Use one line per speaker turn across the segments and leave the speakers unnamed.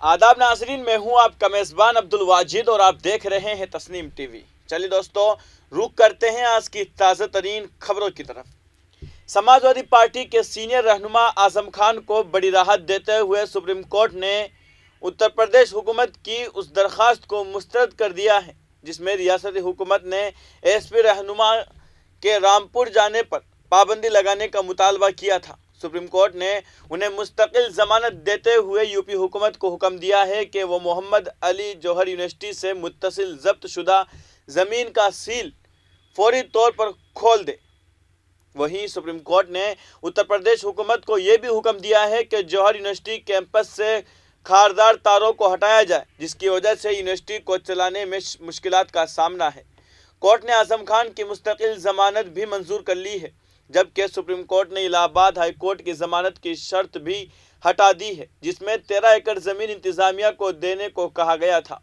आदाब नाजरीन, मैं हूं आपका मेज़बान अब्दुल वाजिद और आप देख रहे हैं तस्नीम टीवी। चलिए दोस्तों, रुख करते हैं आज की ताज़ा तरीन खबरों की तरफ। समाजवादी पार्टी के सीनियर रहनुमा आज़म खान को बड़ी राहत देते हुए सुप्रीम कोर्ट ने उत्तर प्रदेश हुकूमत की उस दरख्वास्त को मुस्तरद कर दिया है जिसमें रियासती हुकूमत ने एसपी रहनुमा के रामपुर जाने पर पाबंदी लगाने का मुतालबा किया था। सुप्रीम कोर्ट ने उन्हें मुस्तकिल जमानत देते हुए यूपी हुकूमत को हुक्म दिया है कि वो मोहम्मद अली जौहर यूनिवर्सिटी से मुत्तसिल जब्त शुदा ज़मीन का सील फौरी तौर पर खोल दे। वहीं सुप्रीम कोर्ट ने उत्तर प्रदेश हुकूमत को ये भी हुक्म दिया है कि जौहर यूनिवर्सिटी कैंपस से खारदार तारों को हटाया जाए, जिसकी वजह से यूनिवर्सिटी को चलाने में मुश्किलात का सामना है। कोर्ट ने आज़म खान की मुस्तकिल ज़मानत भी मंजूर कर ली है, जबकि सुप्रीम कोर्ट ने इलाहाबाद हाई कोर्ट की ज़मानत की शर्त भी हटा दी है जिसमें 13 एकड़ ज़मीन इंतज़ामिया को देने को कहा गया था।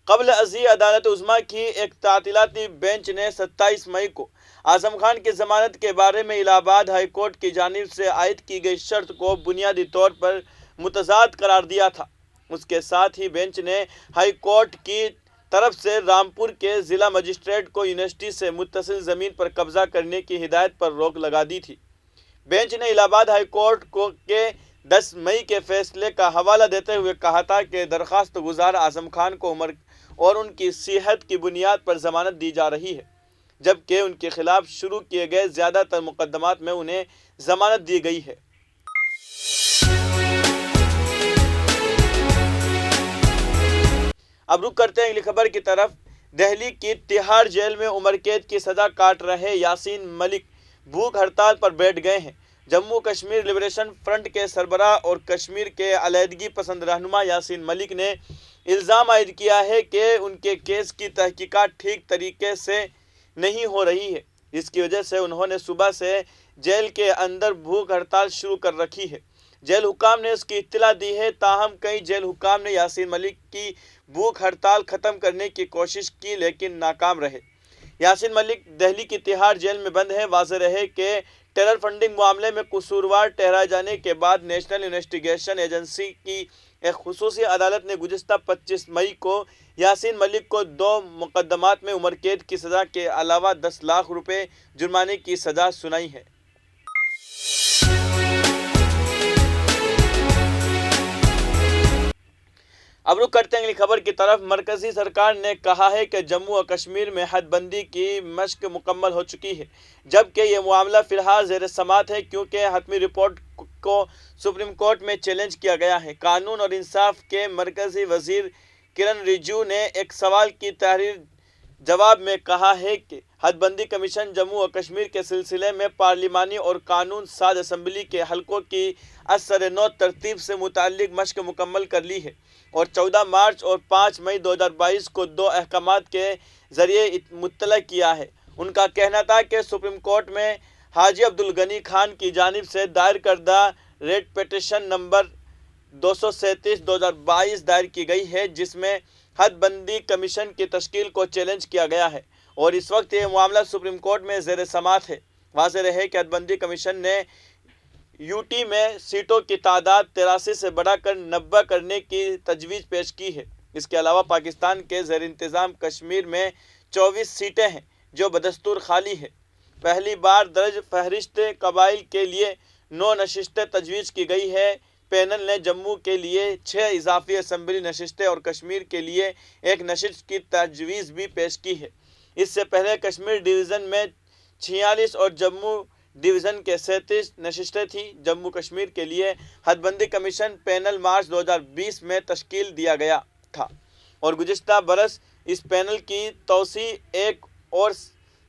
क़ब्ल अज़ी अदालत उज़्मा की एक तातीलाती बेंच ने 27 मई को आज़म खान की ज़मानत के बारे में इलाहाबाद हाई कोर्ट की जानिब से आयद की गई शर्त को बुनियादी तौर पर मुतज़ाद करार दिया था। उसके साथ ही बेंच ने हाई कोर्ट की तरफ से रामपुर के ज़िला मजिस्ट्रेट को यूनिवर्सिटी से मुत्तसिल ज़मीन पर कब्ज़ा करने की हिदायत पर रोक लगा दी थी। बेंच ने इलाहाबाद हाई कोर्ट को के 10 मई के फैसले का हवाला देते हुए कहा था कि दरख्वास्त गुजार आज़म खान को उम्र और उनकी सेहत की बुनियाद पर ज़मानत दी जा रही है, जबकि उनके खिलाफ शुरू किए गए ज़्यादातर मुकदमात में उन्हें ज़मानत दी गई है। अब रुख करते हैं अगली खबर की तरफ। दिल्ली की तिहाड़ जेल में उम्र कैद की सज़ा काट रहे यासीन मलिक भूख हड़ताल पर बैठ गए हैं। जम्मू कश्मीर लिबरेशन फ्रंट के सरबराह और कश्मीर के अलहदगी पसंद रहनुमा यासीन मलिक ने इल्ज़ाम आयद किया है कि उनके केस की तहकीकात ठीक तरीके से नहीं हो रही है, जिसकी वजह से उन्होंने सुबह से जेल के अंदर भूख हड़ताल शुरू कर रखी है। जेल हुक्काम ने इसकी इत्तला दी है, ताहम कई जेल हुक्काम ने यासीन मलिक की भूख हड़ताल ख़त्म करने की कोशिश की लेकिन नाकाम रहे। यासीन मलिक दिल्ली की तिहाड़ जेल में बंद है। वाज़ेह रहे कि टेरर फंडिंग मामले में कसूरवार ठहराए जाने के बाद नेशनल इन्वेस्टिगेशन एजेंसी की एक खुसूसी अदालत ने गुज़िश्ता 25 मई को यासीन मलिक को 2 मुकदमात में उम्र कैद की सज़ा के अलावा 10 लाख रुपए जुर्माने की सज़ा सुनाई है। अब रुख करते हैं अगली खबर की तरफ। मरकज़ी सरकार ने कहा है कि जम्मू और कश्मीर में हदबंदी की मशक मुकम्मल हो चुकी है, जबकि ये मामला फ़िलहाल ज़ेर समात है क्योंकि हतमी रिपोर्ट को सुप्रीम कोर्ट में चैलेंज किया गया है। कानून और इंसाफ के मरकज़ी वज़ीर किरण रिजिजू ने एक सवाल की तहरीर जवाब में कहा है कि हदबंदी कमीशन जम्मू और कश्मीर के सिलसिले में पार्लिमानी और कानून साज असम्बली के हलकों की असर-ए-नौ तरतीब से मुताल्लिक मशक मुकम्मल कर ली है और 14 मार्च और 5 मई 2022 को 2 अहकामात के ज़रिए मुत्तला किया है। उनका कहना था कि सुप्रीम कोर्ट में हाजी अब्दुल गनी खान की जानिब से दायर करदा रेट पिटीशन नंबर 237/2022 दायर की गई है, जिसमें हदबंदी कमीशन की तश्कील को चैलेंज किया गया है और इस वक्त ये मामला सुप्रीम कोर्ट में ज़ेर समात है। वाज़ेह रहे कि हदबंदी कमीशन ने यूटी में सीटों की तादाद 83 से बढ़ाकर 90 करने की तजवीज़ पेश की है। इसके अलावा पाकिस्तान के ज़ेर इंतज़ाम कश्मीर में 24 सीटें हैं जो बदस्तूर खाली है। पहली बार दर्ज फहरिस्त कबाइल के लिए 9 नशिस्तें तजवीज़ की गई है। पैनल ने जम्मू के लिए 6 इजाफी असम्बली नशिस्तें और कश्मीर के लिए 1 नशिस्त की तजवीज़ भी पेश की है। इससे पहले कश्मीर डिवीज़न में 46 और जम्मू डिवीज़न के 37 नशिस्तें थी। जम्मू कश्मीर के लिए हदबंदी कमीशन पैनल मार्च 2020 में तश्कील दिया गया था और गुज़िश्ता बरस इस पैनल की तोसी 1 और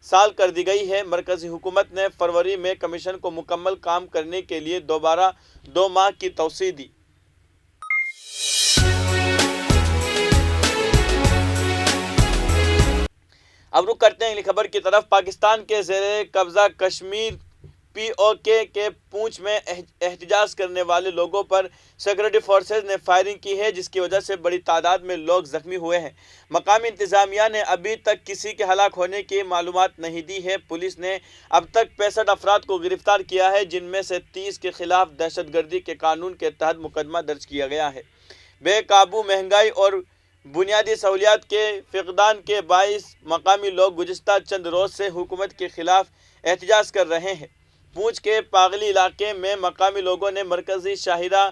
साल कर दी गई है। मरकज़ी हुकूमत ने फरवरी में कमीशन को मुकम्मल काम करने के लिए दोबारा 2 माह की तोसी दी। अब रुख करते हैं अगली खबर की तरफ। पाकिस्तान के ज़ेरे कब्ज़ा कश्मीर पीओके के पूंछ में एहतजाज करने वाले लोगों पर सिक्योरिटी फोर्सेज ने फायरिंग की है, जिसकी वजह से बड़ी तादाद में लोग ज़ख्मी हुए हैं। मकामी इंतज़ामिया ने अभी तक किसी के हलाक होने की मालूमात नहीं दी है। पुलिस ने अब तक 65 अफराद को गिरफ्तार किया है, जिनमें से 30 के खिलाफ दहशतगर्दी के कानून के तहत मुकदमा दर्ज किया गया है। बेकाबू महंगाई और बुनियादी सहूलियात के फقدان के बाइस मकामी लोग गुज़िश्ता चंद रोज़ से हुकूमत के खिलाफ एहतजाज कर रहे हैं। पूंछ के पागली इलाके में मकामी लोगों ने मरकज़ी शाहिरा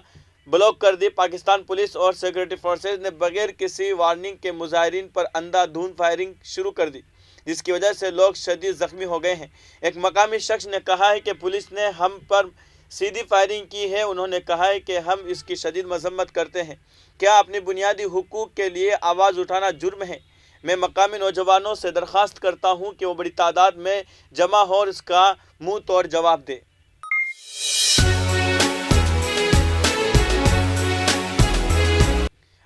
ब्लॉक कर दी। पाकिस्तान पुलिस और सिक्योरिटी फोर्सेज ने बगैर किसी वार्निंग के मुजाहिरीन पर अंधाधुंध फायरिंग शुरू कर दी, जिसकी वजह से लोग शदीद ज़ख्मी हो गए हैं। एक मकामी शख्स ने कहा है कि पुलिस ने हम पर सीधी फायरिंग की है। उन्होंने कहा है कि हम इसकी शदीद मजम्मत करते हैं। क्या अपनी बुनियादी हुकूक के लिए आवाज़ उठाना जुर्म है? मैं मकामी नौजवानों से दरख्वास्त करता हूँ कि वो बड़ी तादाद में जमा हो और इसका मुंह तोड़ जवाब दे।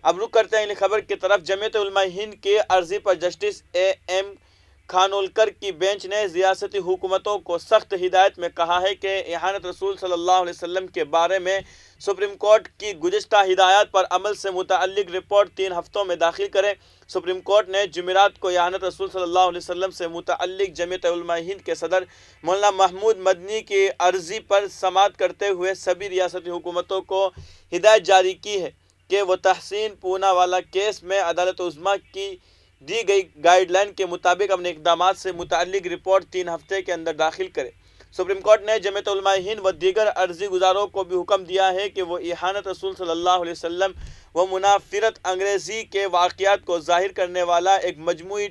अब रुक करते हैं अगली खबर की तरफ। जमीयत उलमा हिंद की अर्जी पर जस्टिस A.M. खानोलकर की बेंच ने रियासती हुकूमतों को सख्त हिदायत में कहा है कि इहानत रसूल सल्लल्लाहु अलैहि वसल्लम के बारे में सुप्रीम कोर्ट की गुज़िश्ता हिदायत पर अमल से मुतअल्लिक़ रिपोर्ट 3 हफ्तों में दाखिल करें। सुप्रीम कोर्ट ने जुमेरात को इहानत रसूल सल्लल्लाहु अलैहि वसल्लम से मुतअल्लिक़ जमीयत उलमा हिंद के सदर मौलाना महमूद मदनी की अर्जी पर समाअत करते हुए सभी रियासती हुकूमतों को हिदायत जारी की है कि वो तहसीन पूनावाला केस में अदालत उज़्मा की दी गई गाइडलाइन के मुताबिक अपने इक़दामात से मुतअल्लिक़ रिपोर्ट 3 हफ्ते के अंदर दाखिल करे। सुप्रीम कोर्ट ने जमीयत उलमा हिंद व दीगर अर्जी गुजारों को भी हुक्म दिया है कि वो इहानत रसूल सल्लल्लाहु अलैहि वसल्लम व मुनाफिरत अंग्रेज़ी के वाक़ियात को ज़ाहिर करने वाला एक मजमूई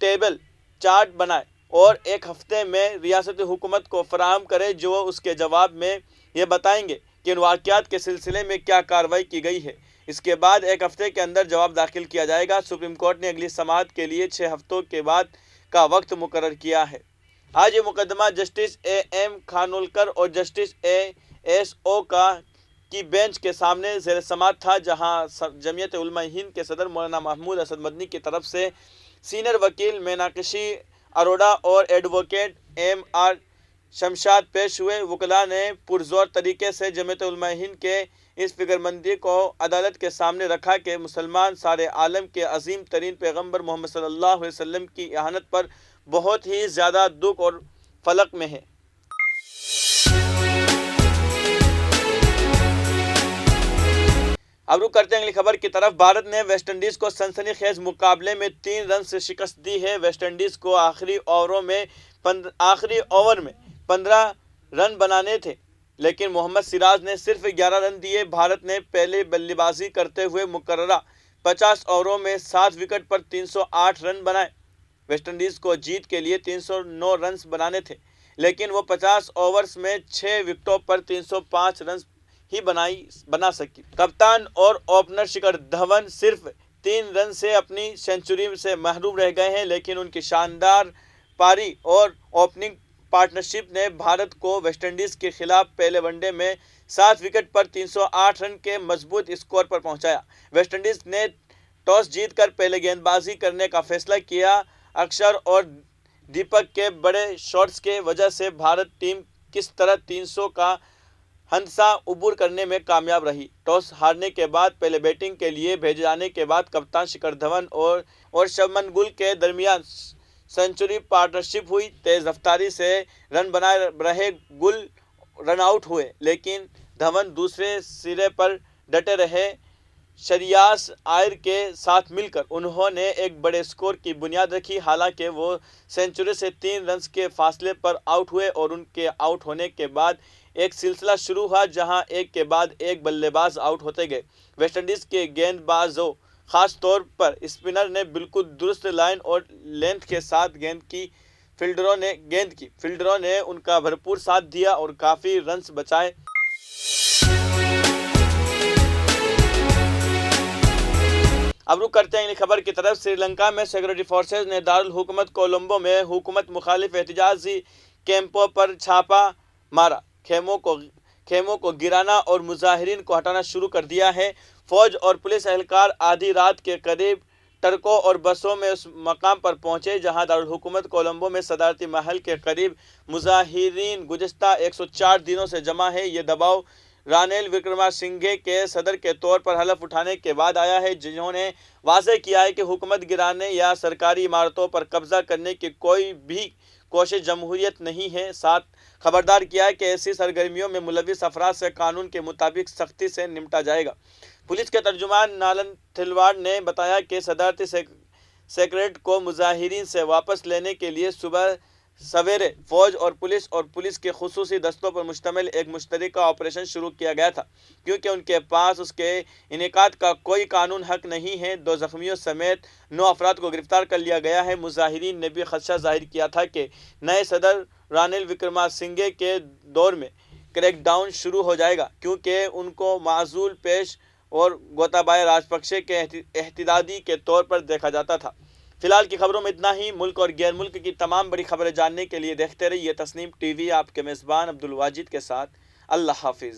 टेबल चार्ट बनाए और 1 हफ्ते में रियासती हुकूमत को फराहम करे, जो उसके जवाब में ये बताएंगे कि इन वाक़ियात के सिलसिले में क्या कार्रवाई की गई है। इसके बाद 1 हफ्ते के अंदर जवाब दाखिल किया जाएगा। सुप्रीम कोर्ट ने अगली समाअत के लिए 6 हफ्तों के बाद का वक्त मुकर्रर किया है। आज ये मुकदमा जस्टिस A.M. खानोलकर और जस्टिस A.S.O. की बेंच के सामने ज़ेर समाअत था, जहां जमीयत उलमा हिंद के सदर मौलाना महमूद असद मदनी की तरफ से सीनियर वकील मीनाक्षी अरोड़ा और एडवोकेट M.R. शमशाद पेश हुए। वकला ने पुरजोर तरीके से जमीयत उलमा हिंद के इस फिक्रमंदी को अदालत के सामने रखा कि मुसलमान सारे आलम के अजीम तरीन पैगम्बर मोहम्मद सल्लल्लाहु अलैहि वसल्लम की इहानत पर बहुत ही ज़्यादा दुख और फलक में है। अब रुक करते हैं अगली खबर की तरफ। भारत ने वेस्ट इंडीज़ को सनसनीखेज मुकाबले में 3 रन से शिकस्त दी है। वेस्ट इंडीज़ को आखिरी ओवर में 15 रन बनाने थे, लेकिन मोहम्मद सिराज ने सिर्फ 11 रन दिए। भारत ने पहले बल्लेबाजी करते हुए मुकर्ररा 50 ओवरों में 7 विकेट पर 308 रन बनाए। वेस्ट इंडीज़ को जीत के लिए 309 रन बनाने थे, लेकिन वो 50 ओवर्स में 6 विकेटों पर 305 रन ही बना सकी। कप्तान और ओपनर शिखर धवन सिर्फ 3 रन से अपनी सेंचुरी से महरूम रह गए हैं, लेकिन उनकी शानदार पारी और ओपनिंग पार्टनरशिप ने भारत को वेस्टइंडीज़ के खिलाफ पहले वनडे में 7 विकेट पर 308 रन के मजबूत स्कोर पर पहुंचाया। वेस्टइंडीज़ ने टॉस जीतकर पहले गेंदबाजी करने का फैसला किया। अक्षर और दीपक के बड़े शॉट्स के वजह से भारत टीम किस तरह 300 का हंसा अबूर करने में कामयाब रही। टॉस हारने के बाद पहले बैटिंग के लिए भेजे जाने के बाद कप्तान शिखर धवन और शुभमन गिल के दरमियान सेंचुरी पार्टनरशिप हुई। तेज रफ्तारी से रन बनाए रहे गिल रन आउट हुए, लेकिन धवन दूसरे सिरे पर डटे रहे। शरियास आयर के साथ मिलकर उन्होंने एक बड़े स्कोर की बुनियाद रखी। हालांकि वो सेंचुरी से 3 रन के फासले पर आउट हुए और उनके आउट होने के बाद एक सिलसिला शुरू हुआ, जहां एक के बाद एक बल्लेबाज आउट होते गए। वेस्टइंडीज़ के गेंदबाजों, खास तौर पर स्पिनर ने बिल्कुल दुरुस्त लाइन और लेंथ के साथ गेंद की। फील्डरों ने उनका भरपूर साथ दिया और काफ़ी रन्स बचाए। अब रुक करते हैं अगली खबर की तरफ। श्रीलंका में सिक्योरिटी फोर्सेज ने दारुल हुकूमत कोलंबो में हुकूमत मुखालिफ एहतजाजी कैंपों पर छापा मारा। खेमों को गिराना और मुजाहिरीन को हटाना शुरू कर दिया है। फौज और पुलिस एहलकार आधी रात के करीब ट्रकों और बसों में उस मकाम पर पहुंचे जहां दारुल हुकूमत कोलंबो में सदारती महल के करीब मुजाहिरीन गुज़िश्ता 104 दिनों से जमा है। ये दबाव रानिल विक्रमासिंघे के सदर के तौर पर हलफ उठाने के बाद आया है, जिन्होंने वाज़ेह किया है कि हुकूमत गिराने या सरकारी इमारतों पर कब्जा करने की कोई भी कोशिश जमहूरियत नहीं है। साथ खबरदार किया है कि ऐसी सरगर्मियों में मुलविस अफराद से कानून के मुताबिक सख्ती से निपटा जाएगा। पुलिस के तर्जुमान नालन थिलवाड़ ने बताया कि सदारती सेक्रेटरीट को मुजाहिरीन से वापस लेने के लिए सुबह सवेरे फौज और पुलिस के खुसूसी दस्तों पर मुश्तमिल एक मुश्तरका ऑपरेशन शुरू किया गया था, क्योंकि उनके पास उसके इनेकाद का कोई कानून हक नहीं है। 2 जख्मियों समेत 9 अफराद को गिरफ्तार कर लिया गया है। मुजाहिरीन ने भी खदशा जाहिर किया था कि नए सदर रानिल विक्रमासिंघे के दौर में क्रैकडाउन शुरू हो जाएगा, क्योंकि उनको माजूल पेश और गोताबाया राजपक्षे के एहतिदादी के तौर पर देखा जाता था। फिलहाल की खबरों में इतना ही। मुल्क और गैर मुल्क की तमाम बड़ी खबरें जानने के लिए देखते रहिए तस्नीम टीवी। आपके मेज़बान अब्दुल वाजिद के साथ। अल्लाह हाफिज़।